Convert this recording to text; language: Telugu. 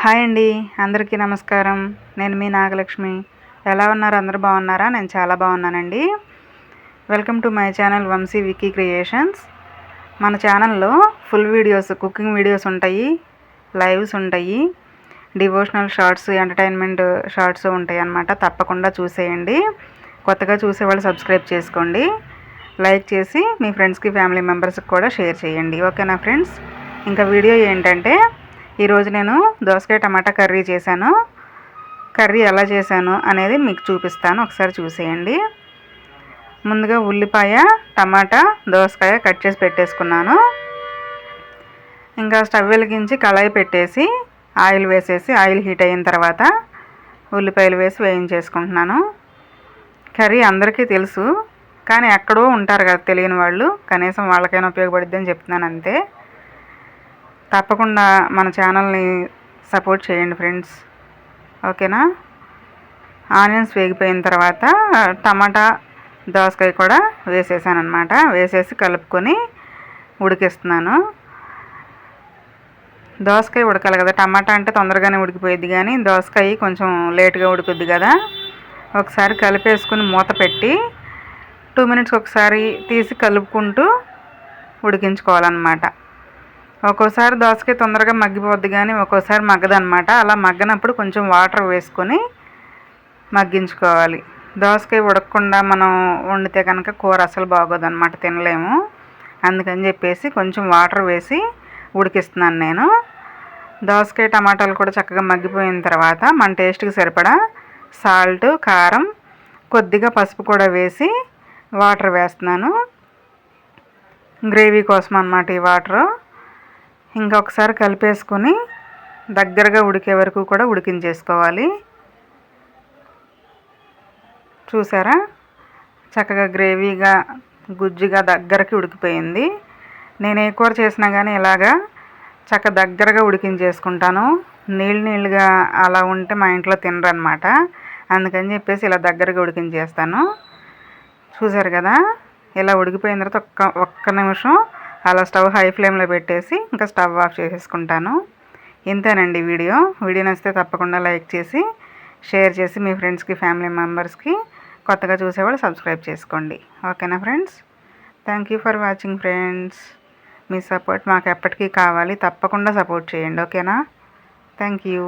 హాయ్ అండి, అందరికీ నమస్కారం. నేను మీ నాగలక్ష్మి. ఎలా ఉన్నారు? అందరూ బాగున్నారా? నేను చాలా బాగున్నానండి. Welcome to my channel Vamshi Vicky creations. మన ఛానల్లో ఫుల్ వీడియోస్, కుకింగ్ వీడియోస్ ఉంటాయి, లైవ్స్ ఉంటాయి, డివోషనల్ షార్ట్స్, ఎంటర్టైన్మెంట్ షార్ట్స్ ఉంటాయి అన్నమాట. తప్పకుండా చూసేయండి. కొత్తగా చూసేవాళ్ళు సబ్స్క్రైబ్ చేసుకోండి, లైక్ చేసి మీ ఫ్రెండ్స్కి, ఫ్యామిలీ మెంబర్స్కి కూడా షేర్ చేయండి. ఓకేనా ఫ్రెండ్స్? ఇంకా వీడియో ఏంటంటే, ఈరోజు నేను దోసకాయ టమాటా కర్రీ చేశాను. కర్రీ ఎలా చేశాను అనేది మీకు చూపిస్తాను, ఒకసారి చూసేయండి. ముందుగా ఉల్లిపాయ, టమాటా, దోసకాయ కట్ చేసి పెట్టేసుకున్నాను. ఇంకా స్టవ్ వెలిగించి కళాయి పెట్టేసి ఆయిల్ వేసేసి, ఆయిల్ హీట్ అయిన తర్వాత ఉల్లిపాయలు వేసి వేయించేసుకుంటున్నాను. కర్రీ అందరికీ తెలుసు, కానీ ఎక్కడో ఉంటారు కదా తెలియని వాళ్ళు, కనీసం వాళ్ళకైనా ఉపయోగపడుద్ది అని చెప్తున్నాను అంతే. తప్పకుండా మన ఛానల్ని సపోర్ట్ చేయండి ఫ్రెండ్స్, ఓకేనా? ఆనియన్స్ వేగిపోయిన తర్వాత టమాటా, దోసకాయ కూడా వేసేసాను అనమాట. వేసేసి కలుపుకొని ఉడికిస్తున్నాను. దోసకాయ ఉడకాలి కదా, టమాటా అంటే తొందరగానే ఉడికిపోయిద్ది, కానీ దోసకాయ కొంచెం లేట్గా ఉడుకుద్ది కదా. ఒకసారి కలిపేసుకుని మూత పెట్టి 2 మినిట్స్ ఒకసారి తీసి కలుపుకుంటూ ఉడికించుకోవాలన్నమాట. ఒక్కోసారి దోసకాయ తొందరగా మగ్గిపోద్ది, కానీ ఒక్కోసారి మగ్గదనమాట. అలా మగ్గనప్పుడు కొంచెం వాటర్ వేసుకొని మగ్గించుకోవాలి. దోసకాయ ఉడకకుండా మనం వండితే కనుక కూర అసలు బాగోదన్నమాట, తినలేము. అందుకని చెప్పేసి కొంచెం వాటర్ వేసి ఉడికిస్తున్నాను నేను. దోసకాయ టమాటాలు కూడా చక్కగా మగ్గిపోయిన తర్వాత మన టేస్ట్కి సరిపడా సాల్ట్, కారం, కొద్దిగా పసుపు కూడా వేసి వాటర్ వేస్తున్నాను. గ్రేవీ కోసం అన్నమాట ఈ వాటరు. ఇంకా ఒకసారి కలిపేసుకొని దగ్గరగా ఉడికే వరకు కూడా ఉడికించేసుకోవాలి. చూసారా, చక్కగా గ్రేవీగా, గుజ్జుగా దగ్గరకి ఉడికిపోయింది. నేను ఏ కూర చేసినా కానీ ఇలాగా దగ్గరగా ఉడికించేసుకుంటాను. నీళ్ళుగా అలా ఉంటే మా ఇంట్లో తినరు అనమాట. అందుకని చెప్పేసి ఇలా దగ్గరగా ఉడికించేస్తాను. చూసారు కదా, ఇలా ఉడికిపోయిన తర్వాత ఒక్క నిమిషం అలా స్టవ్ హై ఫ్లేమ్లో పెట్టేసి ఇంకా స్టవ్ ఆఫ్ చేసేసుకుంటాను. ఇంతేనండి వీడియో. నచ్చితే తప్పకుండా లైక్ చేసి, షేర్ చేసి మీ ఫ్రెండ్స్కి, ఫ్యామిలీ మెంబర్స్కి, కొత్తగా చూసేవాళ్ళు సబ్స్క్రైబ్ చేసుకోండి. ఓకేనా friends? Thank you for watching friends. Me support మాకు ఎప్పటికీ కావాలి, తప్పకుండా సపోర్ట్ చేయండి. ఓకేనా? Thank you.